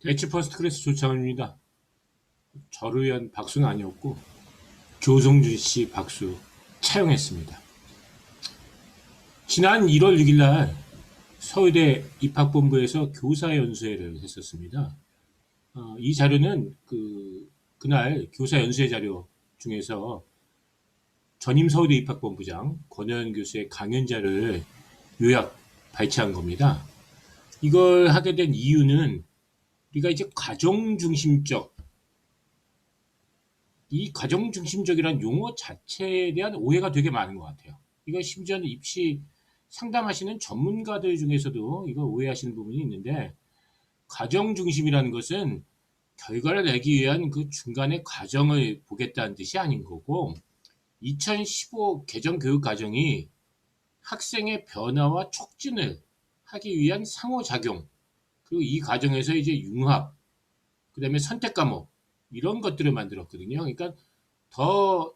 H 퍼스트 클래스 조창훈입니다. 저를 위한 박수는 아니었고 조성준 씨 박수 차용했습니다. 지난 1월 6일 날 서울대 입학본부에서 교사연수회를 했었습니다. 이 자료는 그날 교사연수회 자료 중에서 전임 서울대 입학본부장 권혜연 교수의 강연 자료를 요약 발췌한 겁니다. 이걸 하게 된 이유는 우리가 이제 이 가정중심적이라는 용어 자체에 대한 오해가 되게 많은 것 같아요. 이거 심지어는 입시 상담하시는 전문가들 중에서도 이거 오해하시는 부분이 있는데, 가정중심이라는 것은 결과를 내기 위한 그 중간의 과정을 보겠다는 뜻이 아닌 거고, 2015 개정교육과정이 학생의 변화와 촉진을 하기 위한 상호작용, 그리고 이 과정에서 이제 융합, 그 다음에 선택 과목, 이런 것들을 만들었거든요. 그러니까 더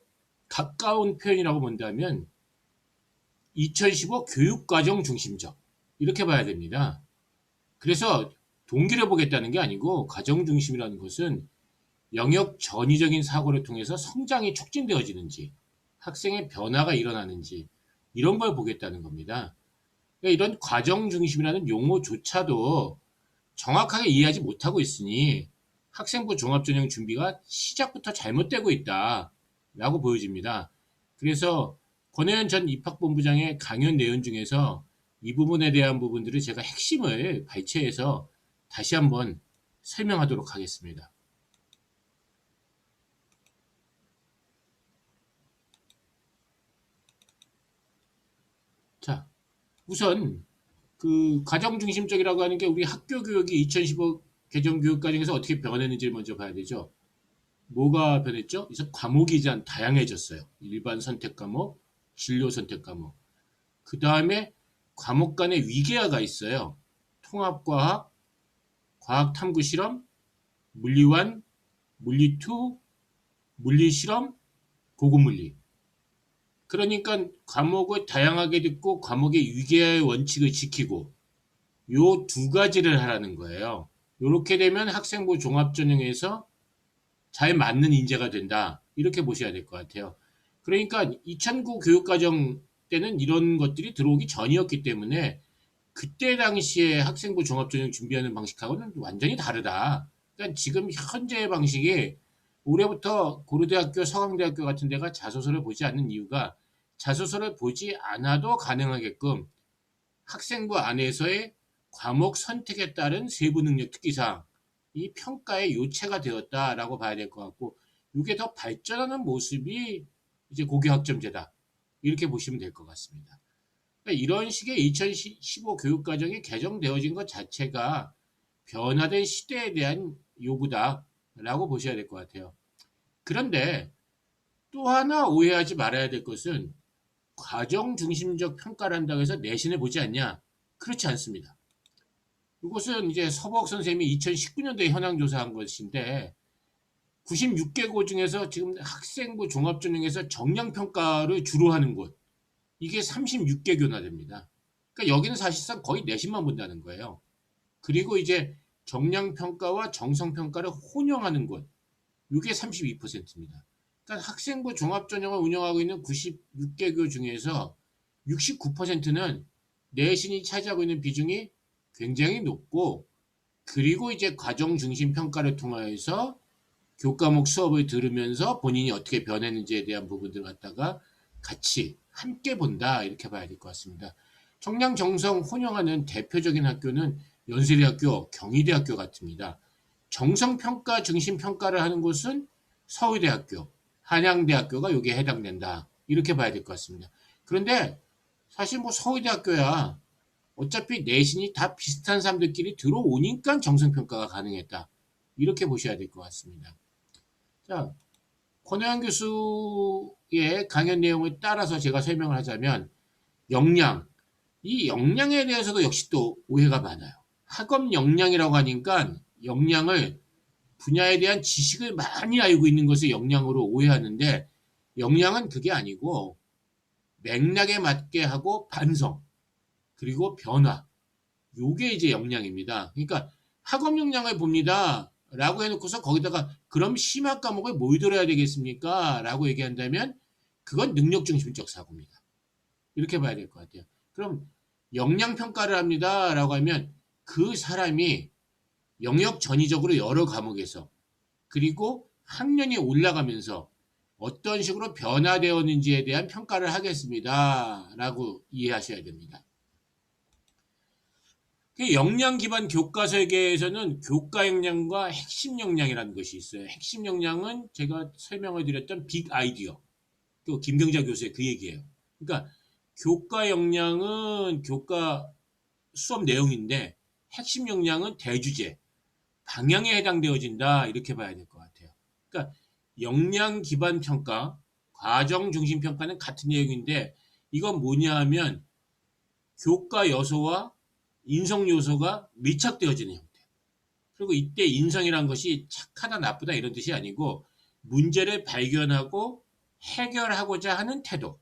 가까운 표현이라고 본다면 2015 교육과정 중심적, 이렇게 봐야 됩니다. 그래서 동기를 보겠다는 게 아니고, 과정 중심이라는 것은 영역 전위적인 사고를 통해서 성장이 촉진되어지는지, 학생의 변화가 일어나는지, 이런 걸 보겠다는 겁니다. 그러니까 이런 과정 중심이라는 용어조차도 정확하게 이해하지 못하고 있으니 학생부 종합전형 준비가 시작부터 잘못되고 있다라고 보여집니다. 그래서 권혜연 전 입학본부장의 강연 내용 중에서 이 부분에 대한 부분들을 제가 핵심을 발췌해서 다시 한번 설명하도록 하겠습니다. 자, 우선 가정중심적이라고 하는 게 우리 학교 교육이 2015 개정교육과정에서 어떻게 변했는지를 먼저 봐야 되죠. 뭐가 변했죠? 그래서 과목이 이제 다양해졌어요. 일반 선택 과목, 진로 선택 과목. 그 다음에 과목 간의 위계화가 있어요. 통합과학, 과학탐구실험, 물리1, 물리2, 물리실험, 고급물리. 그러니까 과목을 다양하게 듣고 과목의 위계화의 원칙을 지키고 요 두 가지를 하라는 거예요. 이렇게 되면 학생부 종합전형에서 잘 맞는 인재가 된다. 이렇게 보셔야 될 것 같아요. 그러니까 2009 교육과정 때는 이런 것들이 들어오기 전이었기 때문에 그때 당시에 학생부 종합전형 준비하는 방식하고는 완전히 다르다. 그러니까 지금 현재의 방식이 올해부터 고려대학교, 서강대학교 같은 데가 자소서를 보지 않는 이유가, 자소서를 보지 않아도 가능하게끔 학생부 안에서의 과목 선택에 따른 세부 능력 특기사항, 이 평가의 요체가 되었다라고 봐야 될 것 같고, 이게 더 발전하는 모습이 이제 고교학점제다, 이렇게 보시면 될 것 같습니다. 그러니까 이런 식의 2015 교육과정이 개정되어진 것 자체가 변화된 시대에 대한 요구다라고 보셔야 될 것 같아요. 그런데 또 하나 오해하지 말아야 될 것은, 과정 중심적 평가를 한다고 해서 내신을 보지 않냐? 그렇지 않습니다. 이것은 이제 서복 선생님이 2019년도에 현황 조사한 것인데, 96개고 중에서 지금 학생부 종합전형에서 정량평가를 주로 하는 곳, 이게 36개교나 됩니다. 그러니까 여기는 사실상 거의 내신만 본다는 거예요. 그리고 이제 정량평가와 정성평가를 혼용하는 곳, 이게 32%입니다. 그러니까 학생부 종합전형을 운영하고 있는 96개교 중에서 69%는 내신이 차지하고 있는 비중이 굉장히 높고, 그리고 이제 과정 중심 평가를 통해서 교과목 수업을 들으면서 본인이 어떻게 변했는지에 대한 부분들 갖다가 같이 함께 본다, 이렇게 봐야 될 것 같습니다. 청량 정성 혼용하는 대표적인 학교는 연세대학교, 경희대학교 같습니다. 정성평가 중심 평가를 하는 곳은 서울대학교, 한양대학교가 여기에 해당된다, 이렇게 봐야 될 것 같습니다. 그런데 사실 뭐 서울대학교야 어차피 내신이 다 비슷한 사람들끼리 들어오니까 정성평가가 가능했다, 이렇게 보셔야 될 것 같습니다. 자, 권혜연 교수의 강연 내용을 따라서 제가 설명을 하자면, 역량, 이 역량에 대해서도 역시 또 오해가 많아요. 학업 역량이라고 하니까 역량을, 분야에 대한 지식을 많이 알고 있는 것을 역량으로 오해하는데, 역량은 그게 아니고 맥락에 맞게 하고 반성, 그리고 변화, 요게 이제 역량입니다. 그러니까 학업 역량을 봅니다. 라고 해놓고서 거기다가 그럼 심화 과목을 뭘 들어야 되겠습니까? 라고 얘기한다면 그건 능력 중심적 사고입니다. 이렇게 봐야 될 것 같아요. 그럼 역량 평가를 합니다. 라고 하면 그 사람이 영역 전위적으로 여러 과목에서 그리고 학년이 올라가면서 어떤 식으로 변화되었는지에 대한 평가를 하겠습니다. 라고 이해하셔야 됩니다. 역량 기반 교과 설계에서는 교과 역량과 핵심 역량이라는 것이 있어요. 핵심 역량은 제가 설명을 드렸던 빅 아이디어. 또 김경자 교수의 그 얘기예요. 그러니까 교과 역량은 교과 수업 내용인데 핵심 역량은 대주제, 방향에 해당되어진다. 이렇게 봐야 될 것 같아요. 그러니까 역량 기반 평가, 과정 중심 평가는 같은 내용인데 이건 뭐냐 하면 교과 요소와 인성 요소가 밀착되어지는 형태. 그리고 이때 인성이란 것이 착하다 나쁘다 이런 뜻이 아니고 문제를 발견하고 해결하고자 하는 태도.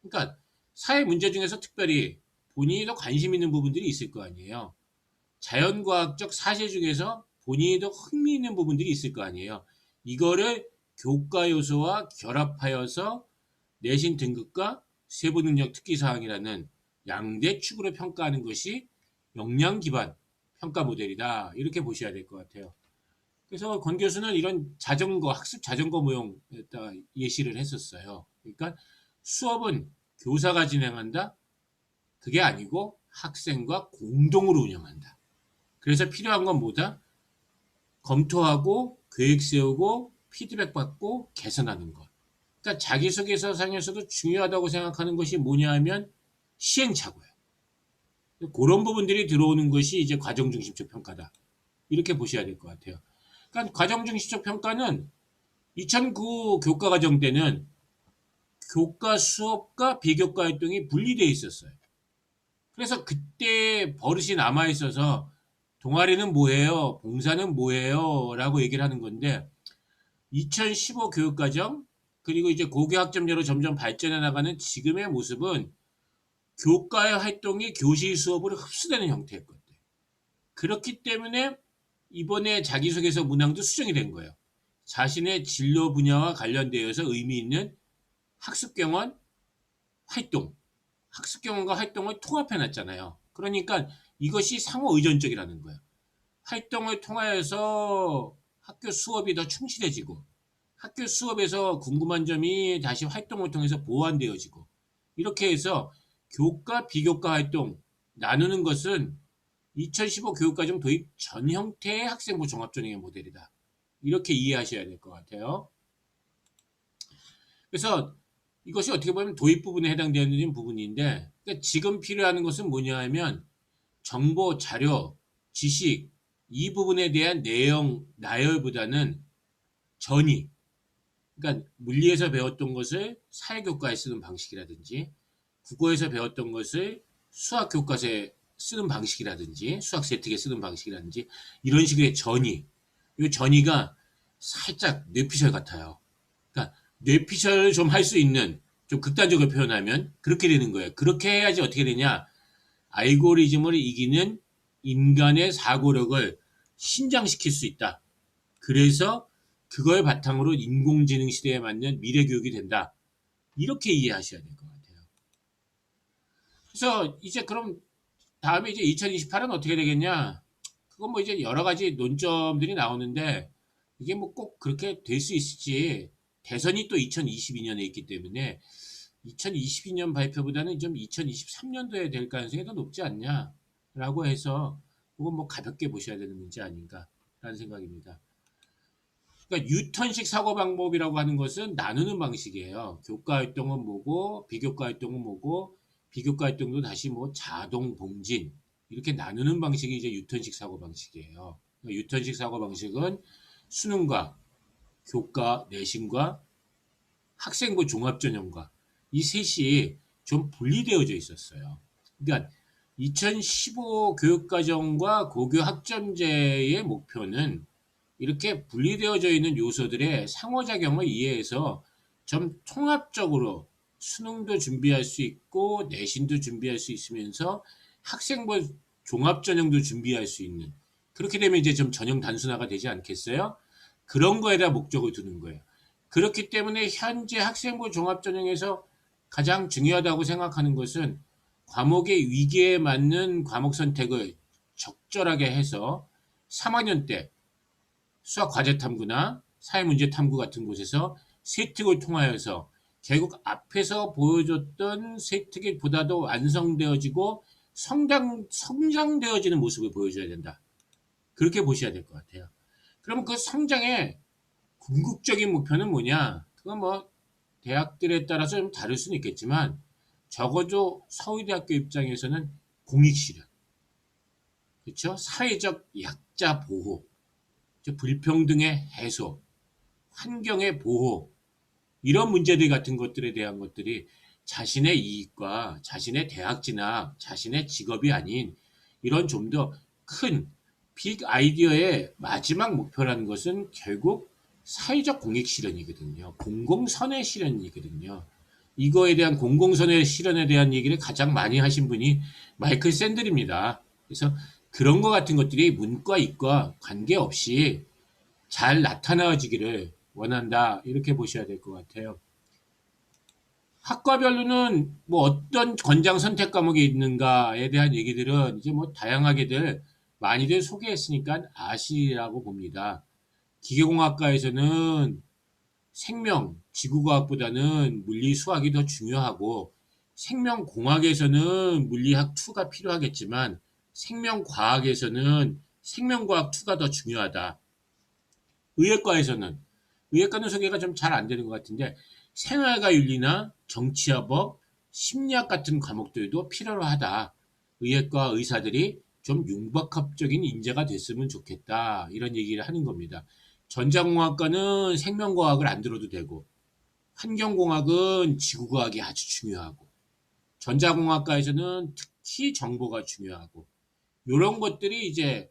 그러니까 사회 문제 중에서 특별히 본인이 더 관심 있는 부분들이 있을 거 아니에요. 자연과학적 사실 중에서 본인이 더 흥미 있는 부분들이 있을 거 아니에요. 이거를 교과 요소와 결합하여서 내신 등급과 세부 능력 특기 사항이라는 양대 축으로 평가하는 것이 역량 기반 평가 모델이다. 이렇게 보셔야 될 것 같아요. 그래서 권 교수는 이런 자전거, 학습 자전거 모형에다 예시를 했었어요. 그러니까 수업은 교사가 진행한다? 그게 아니고 학생과 공동으로 운영한다. 그래서 필요한 건 뭐다? 검토하고 계획 세우고 피드백 받고 개선하는 것. 그러니까 자기소개서상에서도 중요하다고 생각하는 것이 뭐냐 하면 시행착오예요. 그런 부분들이 들어오는 것이 이제 과정중심적 평가다. 이렇게 보셔야 될 것 같아요. 그러니까 과정중심적 평가는 2009 교과과정 때는 교과 수업과 비교과 활동이 분리되어 있었어요. 그래서 그때 버릇이 남아 있어서 동아리는 뭐예요? 봉사는 뭐예요? 라고 얘기를 하는 건데 2015 교육과정 그리고 이제 고교학점제로 점점 발전해 나가는 지금의 모습은 교과의 활동이 교실 수업으로 흡수되는 형태였거든요. 그렇기 때문에 이번에 자기소개서 문항도 수정이 된 거예요. 자신의 진로 분야와 관련되어서 의미 있는 학습경험 활동, 학습경험과 활동을 통합해 놨잖아요. 그러니까 이것이 상호 의존적이라는 거예요. 활동을 통하여서 학교 수업이 더 충실해지고 학교 수업에서 궁금한 점이 다시 활동을 통해서 보완되어지고 이렇게 해서 교과, 비교과 활동 나누는 것은 2015 교육과정 도입 전 형태의 학생부 종합전형의 모델이다. 이렇게 이해하셔야 될 것 같아요. 그래서 이것이 어떻게 보면 도입 부분에 해당되는 부분인데 그러니까 지금 필요한 것은 뭐냐 하면 정보, 자료, 지식 이 부분에 대한 내용 나열보다는 전이 그러니까 물리에서 배웠던 것을 사회교과에 쓰는 방식이라든지 국어에서 배웠던 것을 수학교과서에 쓰는 방식이라든지 수학 세특에 쓰는 방식이라든지 이런 식의 전이 이 전이가 살짝 뇌피셜 같아요. 그러니까 뇌피셜을 좀 할 수 있는 좀 극단적으로 표현하면 그렇게 되는 거예요. 그렇게 해야지 어떻게 되냐 알고리즘을 이기는 인간의 사고력을 신장시킬 수 있다. 그래서 그걸 바탕으로 인공지능 시대에 맞는 미래 교육이 된다. 이렇게 이해하셔야 될 것 같아요. 그래서 이제 그럼 다음에 이제 2028은 어떻게 되겠냐? 그건 뭐 이제 여러 가지 논점들이 나오는데 이게 뭐 꼭 그렇게 될 수 있을지 대선이 또 2022년에 있기 때문에 2022년 발표보다는 좀 2023년도에 될 가능성이 더 높지 않냐라고 해서 그건 뭐 가볍게 보셔야 되는 문제 아닌가라는 생각입니다. 그러니까 유턴식 사고 방법이라고 하는 것은 나누는 방식이에요. 교과 활동은 뭐고 비교과 활동은 뭐고 비교과 활동도 다시 뭐 자동 봉진 이렇게 나누는 방식이 이제 유턴식 사고 방식이에요. 그러니까 유턴식 사고 방식은 수능과 교과 내신과 학생부 종합전형과 이 셋이 좀 분리되어져 있었어요. 그러니까 2015 교육과정과 고교 학점제의 목표는 이렇게 분리되어져 있는 요소들의 상호작용을 이해해서 좀 통합적으로 수능도 준비할 수 있고 내신도 준비할 수 있으면서 학생부 종합전형도 준비할 수 있는 그렇게 되면 이제 좀 전형 단순화가 되지 않겠어요? 그런 거에다 목적을 두는 거예요. 그렇기 때문에 현재 학생부 종합전형에서 가장 중요하다고 생각하는 것은 과목의 위기에 맞는 과목 선택을 적절하게 해서 3학년 때 수학 과제 탐구나 사회 문제 탐구 같은 곳에서 세특을 통하여서 결국 앞에서 보여줬던 세특이 보다도 완성되어지고 성장되어지는 모습을 보여줘야 된다. 그렇게 보셔야 될 것 같아요. 그러면 그 성장의 궁극적인 목표는 뭐냐? 그건 뭐 대학들에 따라서 좀 다를 수는 있겠지만 적어도 서울대학교 입장에서는 공익 실현, 그렇죠? 사회적 약자 보호, 불평등의 해소, 환경의 보호, 이런 문제들 같은 것들에 대한 것들이 자신의 이익과 자신의 대학 진학, 자신의 직업이 아닌 이런 좀 더 큰 빅 아이디어의 마지막 목표라는 것은 결국 사회적 공익 실현이거든요. 공공선의 실현이거든요. 이거에 대한 공공선의 실현에 대한 얘기를 가장 많이 하신 분이 마이클 샌들입니다. 그래서 그런 것 같은 것들이 문과, 이과 관계없이 잘 나타나지기를 원한다. 이렇게 보셔야 될 것 같아요. 학과별로는 뭐 어떤 권장 선택 과목이 있는가에 대한 얘기들은 이제 뭐 다양하게들 많이들 소개했으니까 아시라고 봅니다. 기계공학과에서는 생명, 지구과학보다는 물리, 수학이 더 중요하고 생명공학에서는 물리학 2가 필요하겠지만 생명과학에서는 생명과학 2가 더 중요하다. 의예과에서는 의예과는 소개가 좀 잘 안 되는 것 같은데 생활과 윤리나 정치와 법, 심리학 같은 과목들도 필요로 하다. 의예과 의사들이 좀 융복합적인 인재가 됐으면 좋겠다. 이런 얘기를 하는 겁니다. 전자공학과는 생명과학을 안 들어도 되고 환경공학은 지구과학이 아주 중요하고 전자공학과에서는 특히 정보가 중요하고 이런 것들이 이제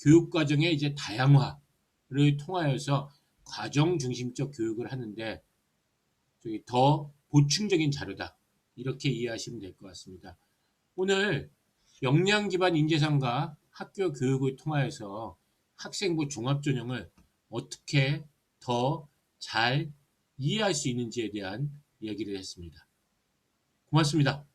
교육과정의 이제 다양화를 통하여서 과정 중심적 교육을 하는데 더 보충적인 자료다. 이렇게 이해하시면 될 것 같습니다. 오늘 역량 기반 인재상과 학교 교육을 통하여서 학생부 종합전형을 어떻게 더 잘 이해할 수 있는지에 대한 이야기를 했습니다. 고맙습니다.